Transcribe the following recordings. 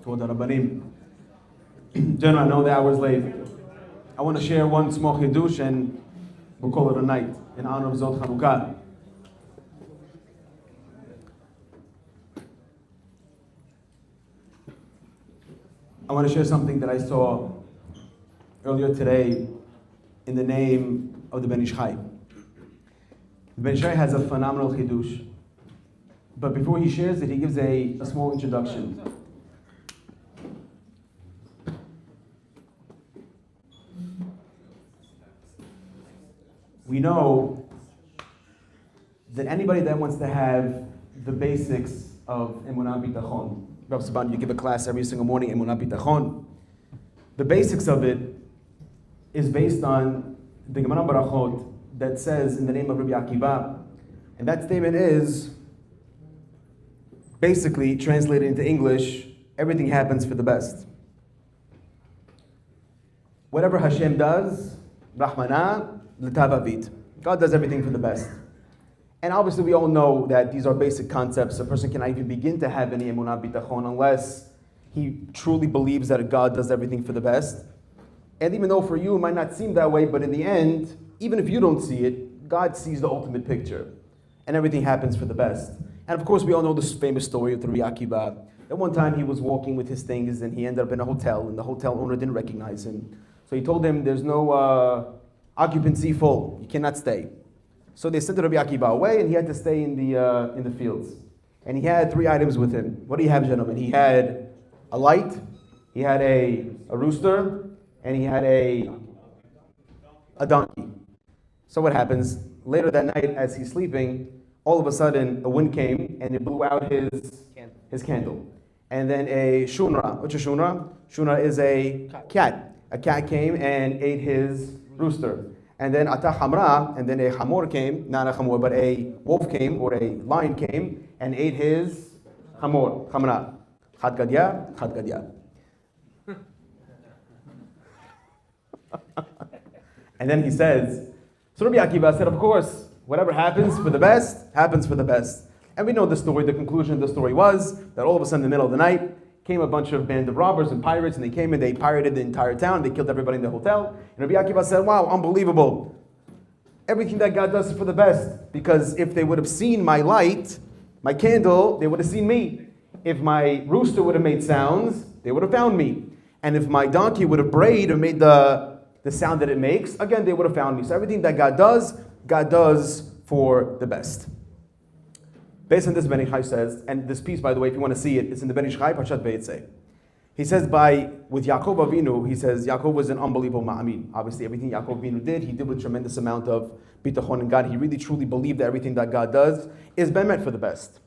to the Rabbanim. General, I know the hour's late. I want to share one small chidush and we'll call it a night in honor of Zot Chanukah. I want to share something that I saw earlier today in the name of the Ben Ish Chai. The Ben Ish Chai has a phenomenal chidush, but before he shares it, he gives a small introduction. We know that anybody that wants to have the basics of Emunah Bitachon, Rabbi Saban, you give a class every single morning, Emunah Bitachon. The basics of it is based on the Gemara Barachot that says in the name of Rabbi Akiva, and that statement is basically translated into English, everything happens for the best. Whatever Hashem does, Rahmana, L'tavavit. God does everything for the best. And obviously we all know that these are basic concepts. A person cannot even begin to have any emunah bitachon unless he truly believes that God does everything for the best. And even though for you it might not seem that way, but in the end, even if you don't see it, God sees the ultimate picture. And everything happens for the best. And of course we all know this famous story of the Rabbi Akiva. At one time he was walking with his things and he ended up in a hotel and the hotel owner didn't recognize him. So he told him there's no occupancy full, you cannot stay. So they sent Rabbi Akiva away and he had to stay in the fields. And he had 3 items with him. What do you have, gentlemen? He had a light, he had a rooster, and he had a donkey. So what happens? Later that night as he's sleeping, all of a sudden a wind came and it blew out his candle. And then a shunra. What's a shunra? Shunra is a cat. A cat came and ate his rooster. And then ata hamra, and then a hamor came, not a hamor, but a wolf came, or a lion came, and ate his hamor, hamra. Chad gadya, chad gadya. And then he says, so Rabbi Akiva said, of course, whatever happens for the best, happens for the best. And we know the story, the conclusion of the story was that all of a sudden in the middle of the night, came a bunch of band of robbers and pirates, and they came and they pirated the entire town. They killed everybody in the hotel. And Rabbi Akiva said, wow, unbelievable. Everything that God does is for the best. Because if they would have seen my light, my candle, they would have seen me. If my rooster would have made sounds, they would have found me. And if my donkey would have brayed or made the sound that it makes, again, they would have found me. So everything that God does for the best. Based on this, Ben Ish Chai says, and this piece, by the way, if you want to see it, it's in the Ben Ish Chai, Parshat Vayetze. He says with Yaakov Avinu, he says Yaakov was an unbelievable ma'amin. Obviously, everything Yaakov Avinu did, he did with a tremendous amount of bitachon in God. He really truly believed that everything that God does is bemet for the best.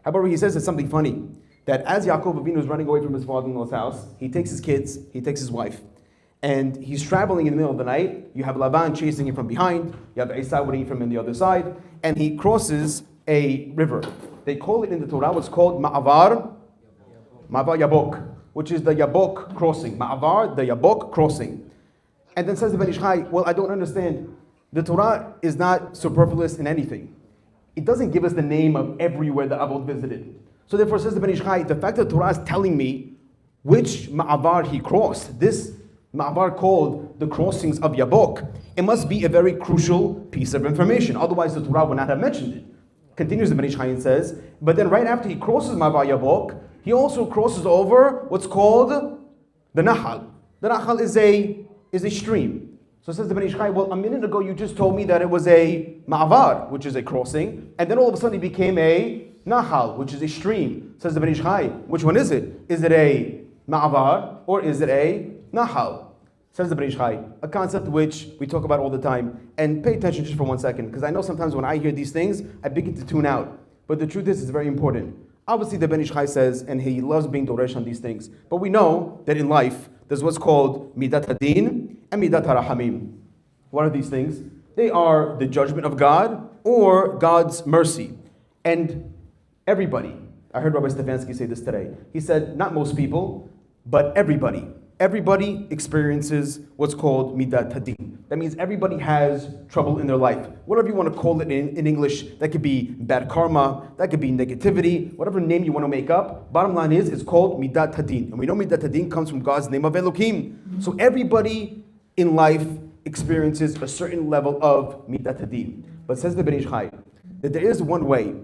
However, he says it's something funny, that as Yaakov Avinu is running away from his father-in-law's house, he takes his kids, he takes his wife, and he's traveling in the middle of the night. You have Laban chasing him from behind, you have Esau waiting for him on the other side, and he crosses a river. They call it in the Torah what's called Ma'avar Yabok, which is the Yabok crossing. Ma'avar, the Yabok crossing. And then says the Ben Ish Chai, well, I don't understand. The Torah is not superfluous in anything. It doesn't give us the name of everywhere the Avot visited. So therefore says the Ben Ish Chai, the fact that the Torah is telling me which Ma'avar he crossed, this Ma'avar called the crossings of Yabok, it must be a very crucial piece of information. Otherwise the Torah would not have mentioned it. Continues the Ben Ish Chai and says, but then right after he crosses Ma'avar Yabok, he also crosses over what's called the Nahal. The Nahal is a stream. So says the Ben Ish Chai, well, a minute ago you just told me that it was a Ma'avar, which is a crossing, and then all of a sudden it became a Nahal, which is a stream. Says the Ben Ish Chai, which one is it? Is it a Ma'avar or is it a Nahal? Says the Ben Ish Chai, a concept which we talk about all the time. And pay attention just for 1 second, because I know sometimes when I hear these things, I begin to tune out. But the truth is, it's very important. Obviously, the Ben Ish Chai says, and he loves being doresh on these things, but we know that in life, there's what's called Midat Hadin and Midat HaRahamim. What are these things? They are the judgment of God or God's mercy. And everybody, I heard Rabbi Stefanski say this today, he said, not most people, but everybody everybody experiences what's called midat hadin. That means everybody has trouble in their life. Whatever you want to call it in English, that could be bad karma, that could be negativity, whatever name you want to make up. Bottom line is, it's called midat hadin. And we know midat hadin comes from God's name of Elohim. So everybody in life experiences a certain level of midat hadin. But says the Ben Ish Chai, that there is one way,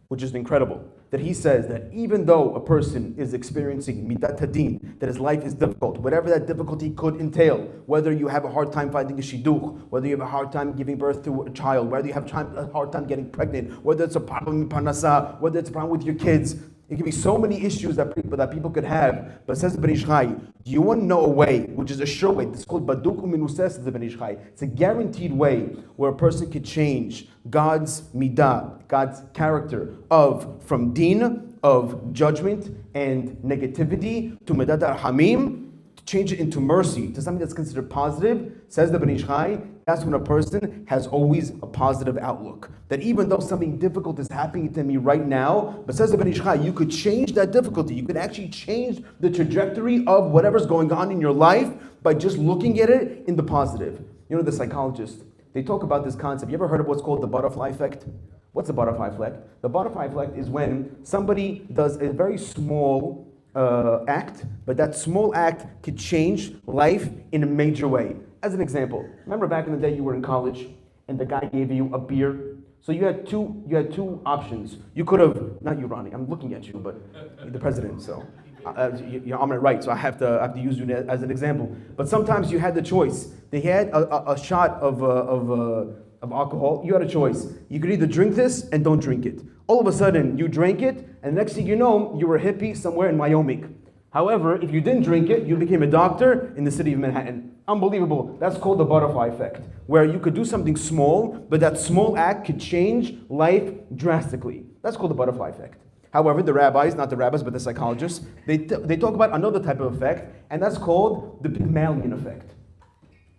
which is incredible, that he says that even though a person is experiencing midat hadin, that his life is difficult, whatever that difficulty could entail, whether you have a hard time finding a shidduch, whether you have a hard time giving birth to a child, whether you have a hard time getting pregnant, whether it's a problem in parnasa, whether it's a problem with your kids, it can be so many issues that people could have. But says the Ben Ish Chai, do you want to know a way, which is a sure way? It's called baduk u'minuseh, says the Ben Ish Chai. It's a guaranteed way where a person could change God's midah, God's character from din, of judgment and negativity, to midat ar-hamim, to change it into mercy, to something that's considered positive. Says the Ben Ish Chai, that's when a person has always a positive outlook. That even though something difficult is happening to me right now, but says the Ben Ish Chai, you could change that difficulty. You could actually change the trajectory of whatever's going on in your life by just looking at it in the positive. You know, the psychologists, they talk about this concept. You ever heard of what's called the butterfly effect? What's the butterfly effect? The butterfly effect is when somebody does a very small act, but that small act could change life in a major way. As an example, remember back in the day you were in college and the guy gave you a beer? So you had two options. You could have, not you, Ronnie, I'm looking at you, but the president, so you're on my right, so I have to use you as an example. But sometimes you had the choice. They had a shot of alcohol. You had a choice. You could either drink this and don't drink it. All of a sudden, you drank it, and next thing you know, you were a hippie somewhere in Wyoming. However, if you didn't drink it, you became a doctor in the city of Manhattan. Unbelievable. That's called the butterfly effect, where you could do something small, but that small act could change life drastically. That's called the butterfly effect. However, the rabbis, not the rabbis, but the psychologists, they talk about another type of effect, and that's called the Pygmalion effect.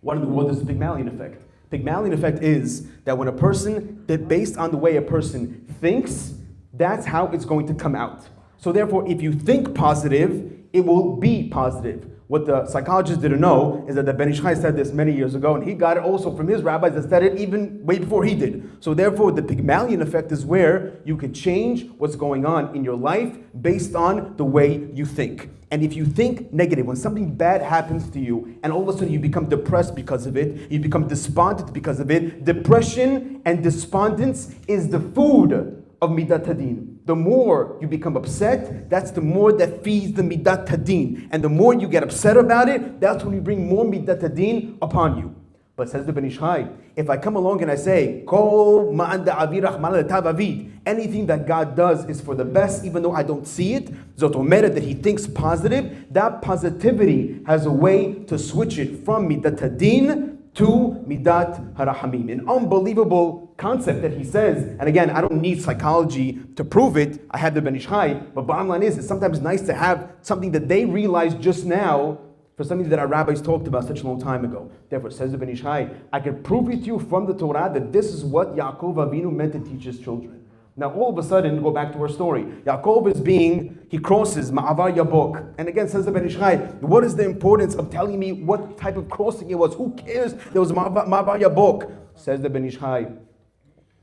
What is the Pygmalion effect? Pygmalion effect is that when a person, that based on the way a person thinks, that's how it's going to come out. So therefore, if you think positive, it will be positive. What the psychologists didn't know is that the Ben Ish Chai said this many years ago, and he got it also from his rabbis that said it even way before he did. So therefore, the Pygmalion effect is where you can change what's going on in your life based on the way you think. And if you think negative, when something bad happens to you, and all of a sudden you become depressed because of it, you become despondent because of it, depression and despondence is the food of midat hadin. The more you become upset, that's the more that feeds the midat hadin. And the more you get upset about it, that's when you bring more midat hadin upon you. But says the Ben Ish Chai, if I come along and I say, Kol ma'anda avi rachmana letav avid, anything that God does is for the best, even though I don't see it, zot omeret, that he thinks positive, that positivity has a way to switch it from midat hadin to midat harahamim. An unbelievable concept that he says, and again, I don't need psychology to prove it, I have the Ben Ish Chai, but bottom line is, it's sometimes nice to have something that they realized just now for something that our rabbis talked about such a long time ago. Therefore, says the Ben Ish Chai, I can prove it to you from the Torah that this is what Yaakov Avinu meant to teach his children. Now, all of a sudden, go back to our story. Yaakov he crosses Ma'avar Yabok. And again, says the Ben Ish Chai, what is the importance of telling me what type of crossing it was? Who cares? There was Ma'avar Yabok. Says the Ben Ish Chai,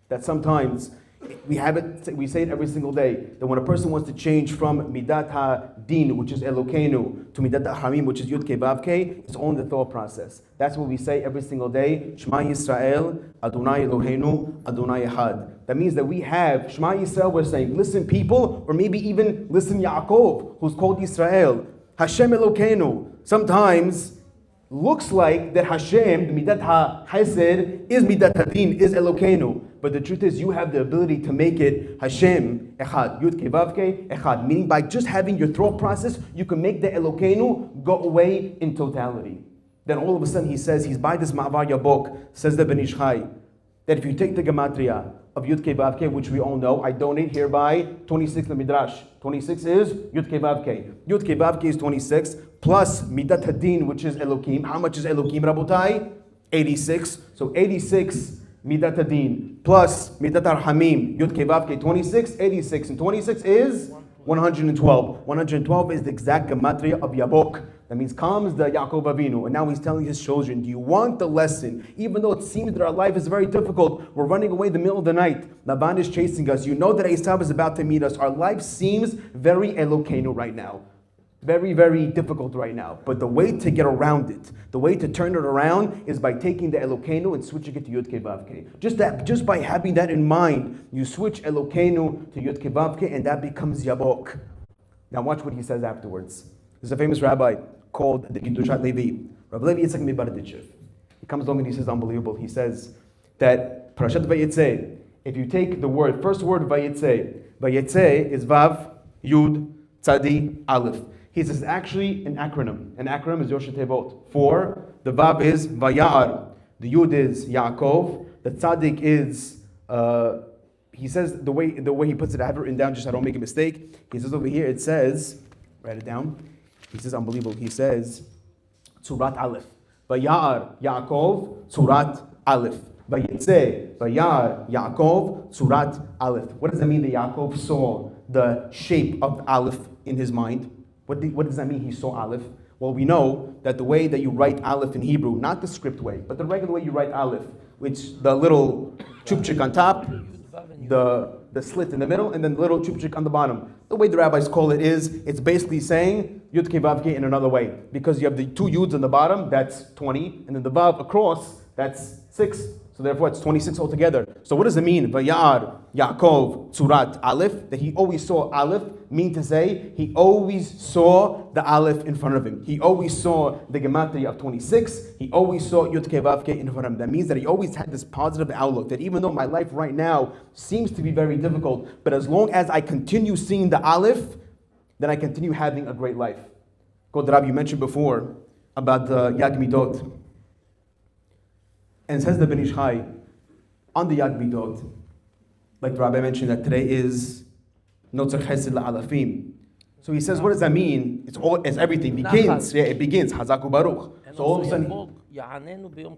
that sometimes we say it every single day, that when a person wants to change from midat ha-din, which is Elokeinu, to midat ha-hamim, which is Yud Kei Vav Kei, it's all in the thought process. That's what we say every single day, Shema Yisrael, Adonai Eloheinu, Adonai Echad. That means that we have Shema Yisrael, we're saying, listen people, or maybe even listen Yaakov, who's called Yisrael. Hashem Elokeinu. Sometimes looks like that Hashem, the midat ha-chesed, is midat ha-din, is Elokeinu. But the truth is, you have the ability to make it Hashem Echad, Yud Kei Vav Kei Echad. Meaning, by just having your thought process, you can make the Elokeinu go away in totality. Then all of a sudden, he says, he's by this Ma'avar Yabok, says the Ben Ish Chai, that if you take the gematria of Yud Kei Vav Kei, which we all know, I donate hereby 26 the Midrash. 26 is Yud Kei Vav Kei. Yud Kei Vav Kei is 26, plus Midat Hadin, which is Elokim. How much is Elokim, Rabotai? 86. So 86 Midat Hadin plus Midat Arhamim, Yud Kei Vav Kei, 26, 86. And 26 is 112. 112 is the exact gematria of Yabok. That means comes the Yaakov Avinu, and now he's telling his children, do you want the lesson? Even though it seems that our life is very difficult, we're running away in the middle of the night, Laban is chasing us, you know that Esav is about to meet us, our life seems very Elokeinu right now. Very, very difficult right now. But the way to get around it, the way to turn it around is by taking the Elokeinu and switching it to Yud Kei Vav Kei. Just by having that in mind, you switch Elokeinu to Yud Kei Vav Kei and that becomes Yabok. Now watch what he says afterwards. There's a famous rabbi called the Kiddushat Levi, Rabbi Levi Yitzchak Mibardichev. He comes along and he says, unbelievable. He says that Parashat Vayetzeh, if you take the word, first word Vayetzeh is Vav, Yud, Tzadi, Aleph. He says actually an acronym. An acronym is Yoshe Tevot. For the Vav is Vayar, the Yud is Yaakov, the Tzadik is he says the way he puts it, I have it written down just so I don't make a mistake. He says over here, it says, write it down. He says, unbelievable. He says, Tzurat Aleph. Vayar Yaakov, Tzurat Aleph. Vayetzeh, Vayar Yaakov, Tzurat Aleph. What does that mean that Yaakov saw the shape of Aleph in his mind? What does that mean he saw Aleph? Well, we know that the way that you write Aleph in Hebrew, not the script way, but the regular way you write Aleph, which the little chupchik on top, the slit in the middle, and then the little chupchik on the bottom. The way the rabbis call it is, it's basically saying Yud Kei Vav Kei in another way. Because you have the two Yuds on the bottom, that's 20, and then the Vav across, that's 6. So therefore it's 26 altogether. So what does it mean? Vayar Yaakov Tzurat Aleph, that he always saw Aleph, mean to say he always saw the Aleph in front of him. He always saw the gematria of 26. He always saw Yud Kei Vav Kei in front of him. That means that he always had this positive outlook, that even though my life right now seems to be very difficult, but as long as I continue seeing the Aleph, then I continue having a great life. Rabbi, you mentioned before about the Yad Midot. And says the Ben Ish Chai, on the Yad Midot, like the Rabbi mentioned that today is Notzer Chesed La'alafim. So he says, what does that mean? It's everything begins. Yeah, it begins. Hazaku Baruch. So all of a sudden, unbelievable. Ya'anenu b'yom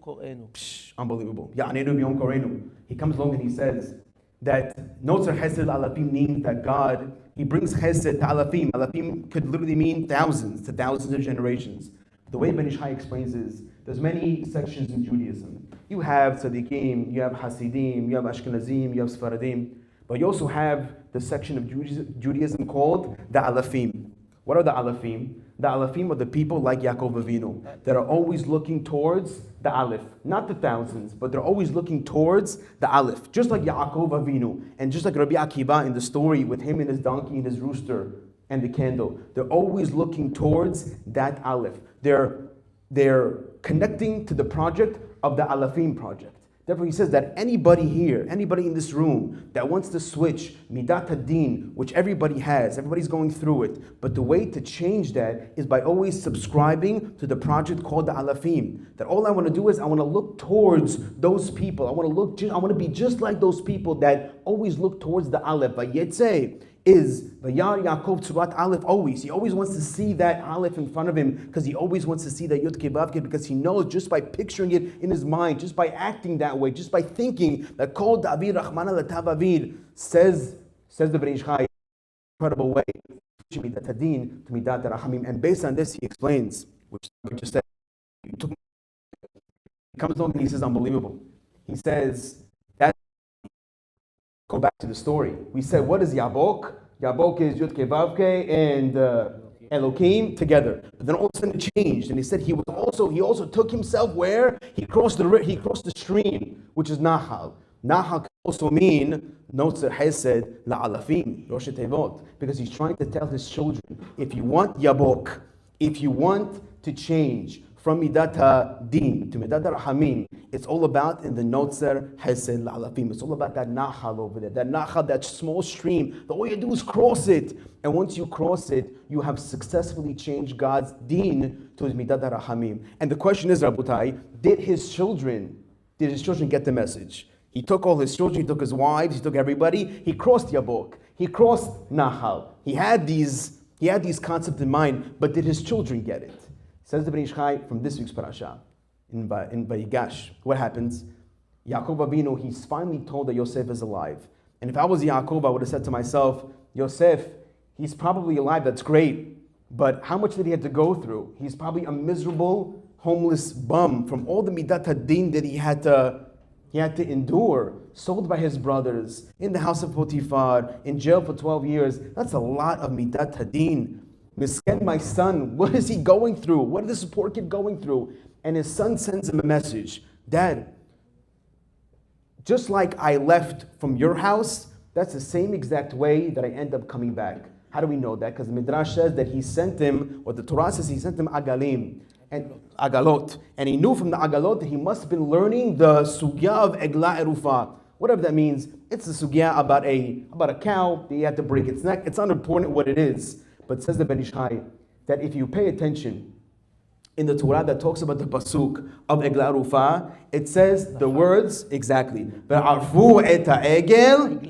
korenu. He comes along and he says that Notzer Chesed La'alafim means that God, He brings Chesed to Alafim. Alafim could literally mean thousands to thousands of generations. The way Ben Ish Chai explains is, there's many sections in Judaism. You have Tzaddikim, you have Hasidim, you have Ashkenazim, you have Sfaradim, but you also have the section of Judaism called the Alafim. What are the Alafim? The Alafim are the people like Yaakov Avinu that are always looking towards the Aleph. Not the thousands, but they're always looking towards the Aleph. Just like Yaakov Avinu, and just like Rabbi Akiva in the story with him and his donkey and his rooster and the candle. They're always looking towards that Aleph. They're connecting to the project of the Alafim project. Therefore, he says that anybody here, anybody in this room that wants to switch Midat Hadin, which everybody has, everybody's going through it, but the way to change that is by always subscribing to the project called the Alafim. That all I want to do is I want to look towards those people. I want to be just like those people that always look towards the Aleph. Vayetzeh is Vayar Yaakov Tzurat Aleph always. He always wants to see that Aleph in front of him because he always wants to see that Yud Kei Vav Kei because he knows just by picturing it in his mind, just by acting that way, just by thinking that Kol Da'avir Rachmana L'Tav Avir says the Ben Ish Chai, incredible way, Midat Hadin to Midat Rachamim. And based on this, he explains, which I just said, he comes along and he says, unbelievable. He says, go back to the story. We said, what is Yabok? Yabok is Yud Kei Vav Kei and Elokim together. But then all of a sudden it changed, and he said he also took himself where he crossed the stream, which is Nahal. Nahal can also mean Notzer Chesed La'alafim, Rosh Tevot, because he's trying to tell his children, if you want Yabok, if you want to change from Midat HaDin to Midat HaRahamim, it's all about in the Notzer Chesed La'alafim. It's all about that Nahal over there. That Nahal, that small stream, that all you do is cross it. And once you cross it, you have successfully changed God's Din to his Midat HaRahamim. And the question is, Rabutai, did his children get the message? He took all his children, he took his wives, he took everybody. He crossed Yabok. He crossed Nahal. He had these concepts in mind, but did his children get it? Says the Ben Ish Chai from this week's parasha, in Vayigash. What happens? Yaakov Avinu, he's finally told that Yosef is alive. And if I was Yaakov, I would have said to myself, Yosef, He's probably alive, that's great. But how much did he have to go through? He's probably a miserable, homeless bum from all the midat hadin that he had to endure, sold by his brothers, in the house of Potiphar, in jail for 12 years. That's a lot of midat hadin. Misken, my son, what is he going through? What is this poor kid going through? And his son sends him a message. Dad, just like I left from your house, that's the same exact way that I end up coming back. How do we know that? Because the Midrash says that he sent him, or the Torah says he sent him agalim, and agalot. And he knew from the agalot that he must have been learning the sugya of egla erufa. Whatever that means, it's the sugya about a cow that you had to break its neck. It's unimportant what it is. But says the Ben Ish Chai, that if you pay attention in the Torah that talks about the pasuk of egla erufa, it says the words, exactly, ve'arfu et ha'egel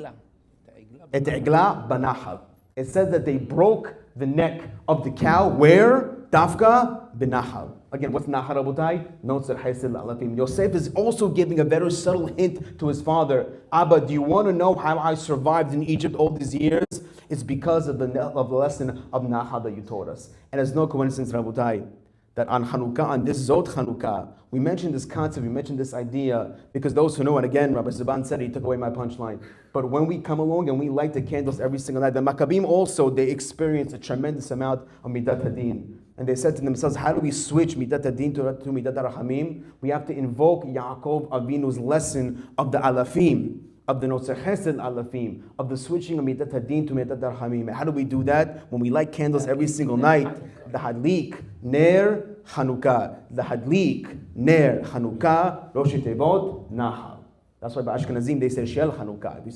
et egla banahal. It says that they broke the neck of the cow. Where? Dafka binahal. Again, what's nahal, Rabotai? Notes that Haysel alafim. Yosef is also giving a very subtle hint to his father. Abba, do you want to know how I survived in Egypt all these years? It's because of the lesson of nahal that you taught us. And it's no coincidence, Rabotai, that on Chanukah, on this Zot Chanukah, we mentioned this concept, we mentioned this idea, because those who know, and again, Rabbi Zaban said he took away my punchline, but when we come along and we light the candles every single night, the Maccabim also, they experience a tremendous amount of Midat Hadin. And they said to themselves, how do we switch Midat Hadin to Midat Rahamim? We have to invoke Yaakov Avinu's lesson of the Alafim, of the Noseh Chesed Alafim, of the switching of Midat Hadin to Midat Rahamim. How do we do that? When we light candles every single night, the Hadlik, Ner, Chanukah. The Hadlik, Ner, Chanukah, Rosh Tevot, Nahal. That's why by Ashkenazim they say Shel Chanukah. If you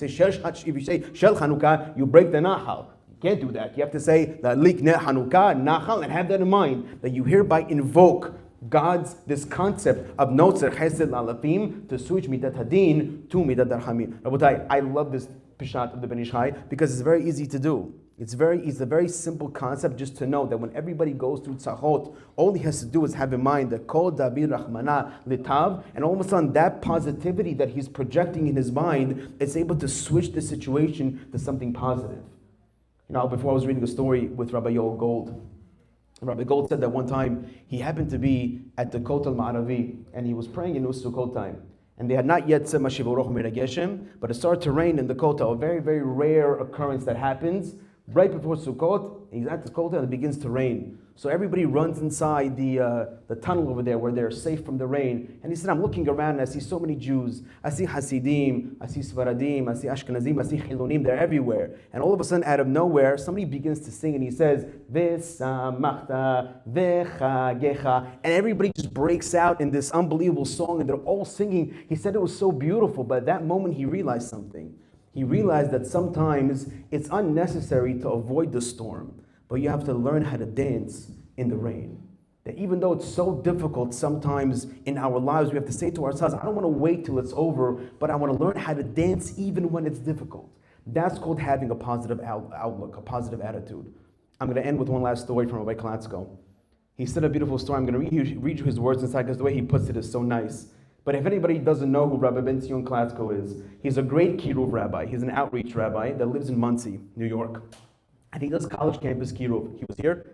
say Shel Chanukah, you break the Nahal. You can't do that. You have to say the Hadlik, Ner, Chanukah, Nahal, and have that in mind, that you hereby invoke this concept of Notzer Chesed Alafim to switch Midat Hadin to Midat Darhamim. Rabotai, I love this Pishat of the Ben Ish Chai because it's very easy to do. It's a very simple concept just to know that when everybody goes through tzachot, all he has to do is have in mind the Kol Dabir Rahmana Litav, and all of a sudden that positivity that he's projecting in his mind is able to switch the situation to something positive. You know, before I was reading a story with Rabbi Yoel Gold, Rabbi Gold said that one time he happened to be at the Kotel Ma'aravi and he was praying in Sukkot time. And they had not yet said Mashiv Geshem, but it started to rain in the Kotel, a very, very rare occurrence that happens. Right before Sukkot, he's at the Kotel and it begins to rain. So everybody runs inside the tunnel over there where they're safe from the rain. And he said, I'm looking around and I see so many Jews. I see Hasidim, I see Sfaradim, I see Ashkenazim, I see Chilonim, they're everywhere. And all of a sudden, out of nowhere, somebody begins to sing and he says, V'samachta v'chagecha. And everybody just breaks out in this unbelievable song and they're all singing. He said it was so beautiful, but at that moment he realized something. He realized that sometimes it's unnecessary to avoid the storm, but you have to learn how to dance in the rain. That even though it's so difficult sometimes in our lives, we have to say to ourselves, I don't want to wait till it's over, but I want to learn how to dance even when it's difficult. That's called having a positive outlook, a positive attitude. I'm going to end with one last story from Rabbi Klatsko. He said a beautiful story. I'm going to read you his words inside because the way he puts it is so nice. But if anybody doesn't know who Rabbi Ben Zion Klatsko is, he's a great Kiruv rabbi. He's an outreach rabbi that lives in Monsey, New York. And he does college campus Kiruv. He was here,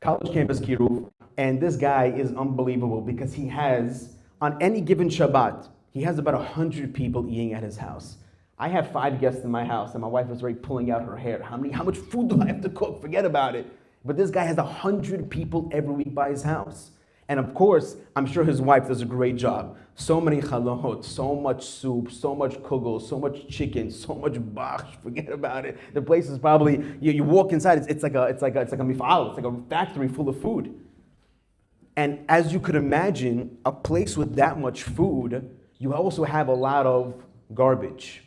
college campus Kiruv. And this guy is unbelievable because he has, on any given Shabbat, he has about 100 people eating at his house. I have 5 guests in my house, and my wife is already pulling out her hair. How much food do I have to cook? Forget about it. But this guy has 100 people every week by his house. And of course, I'm sure his wife does a great job. So many chalahot, so much soup, so much kugel, so much chicken, so much borscht. Forget about it. The place is probably, you walk inside, it's like a mifal, it's like a factory full of food. And as you could imagine, a place with that much food, you also have a lot of garbage.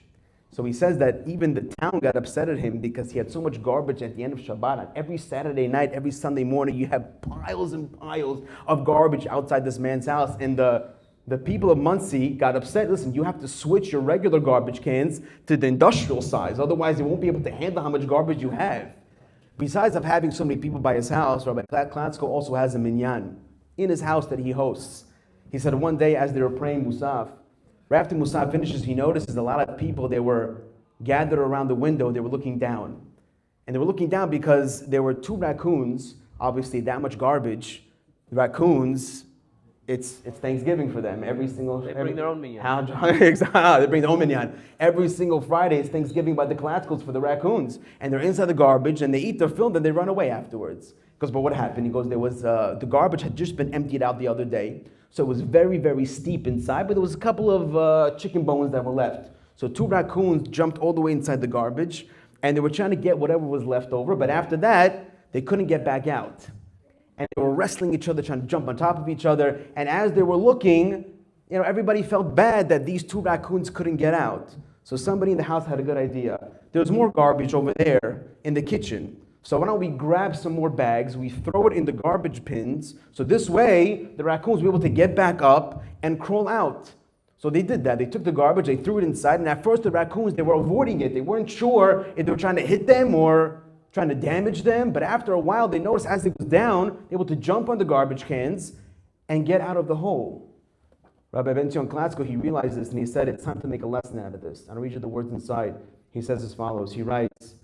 So he says that even the town got upset at him because he had so much garbage at the end of Shabbat. On every Saturday night, every Sunday morning, you have piles and piles of garbage outside this man's house. And the people of Monsey got upset. Listen, you have to switch your regular garbage cans to the industrial size. Otherwise, you won't be able to handle how much garbage you have. Besides of having so many people by his house, Rabbi Klatsko also has a minyan in his house that he hosts. He said one day as they were praying Musaf, right after Musaf finishes, he notices a lot of people, they were gathered around the window, they were looking down. And they were looking down because there were 2 raccoons, obviously that much garbage. The raccoons, it's Thanksgiving for them. They bring their own minyan. They bring their own minyan. Every single Friday is Thanksgiving by the Klatzkos for the raccoons. And they're inside the garbage and they eat their fill, then they run away afterwards. But what happened? He goes, there was, the garbage had just been emptied out the other day. So it was very, very steep inside, but there was a couple of chicken bones that were left. So 2 raccoons jumped all the way inside the garbage and they were trying to get whatever was left over. But after that, they couldn't get back out. And they were wrestling each other, trying to jump on top of each other. And as they were looking, everybody felt bad that these 2 raccoons couldn't get out. So somebody in the house had a good idea. There's more garbage over there in the kitchen. So why don't we grab some more bags, we throw it in the garbage bins, so this way the raccoons will be able to get back up and crawl out. So they did that. They took the garbage, they threw it inside, and at first the raccoons, they were avoiding it. They weren't sure if they were trying to hit them or trying to damage them, but after a while they noticed as it was down, they were able to jump on the garbage cans and get out of the hole. Rabbi Ben-Zion Klatzko, he realized this and he said, it's time to make a lesson out of this. I'll read you the words inside. He says as follows, he writes,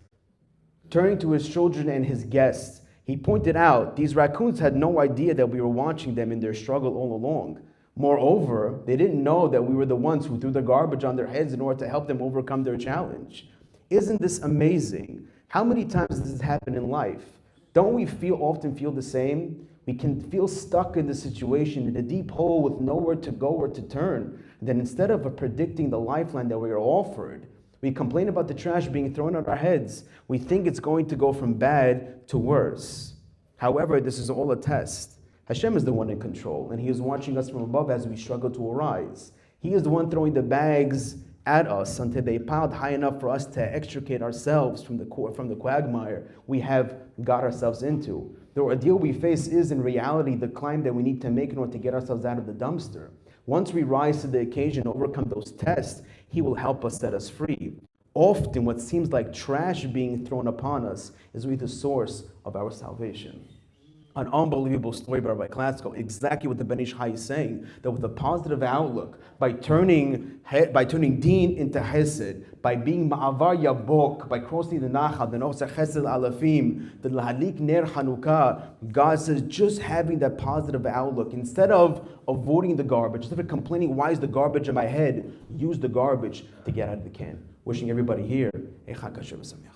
turning to his children and his guests, he pointed out these raccoons had no idea that we were watching them in their struggle all along. Moreover, they didn't know that we were the ones who threw the garbage on their heads in order to help them overcome their challenge. Isn't this amazing? How many times does this happen in life? Don't we often feel the same? We can feel stuck in the situation, in a deep hole with nowhere to go or to turn. And then instead of predicting the lifeline that we are offered, we complain about the trash being thrown at our heads. We think it's going to go from bad to worse. However, this is all a test. Hashem is the one in control, and He is watching us from above as we struggle to arise. He is the one throwing the bags at us until they piled high enough for us to extricate ourselves from the quagmire we have got ourselves into. The ordeal we face is in reality the climb that we need to make in order to get ourselves out of the dumpster. Once we rise to the occasion and overcome those tests, He will help us set us free. Often what seems like trash being thrown upon us is really the source of our salvation. An unbelievable story by Rabbi Klatzko, exactly what the Ben Ish Chai is saying, that with a positive outlook, by turning deen into chesed, by being ma'avar yabok, by crossing the nachal, the nosa chesed alafim, the lahalik ner Chanukah, God says just having that positive outlook, instead of avoiding the garbage, instead of complaining, why is the garbage in my head, use the garbage to get out of the can. Wishing everybody here a Chanukah Sameach.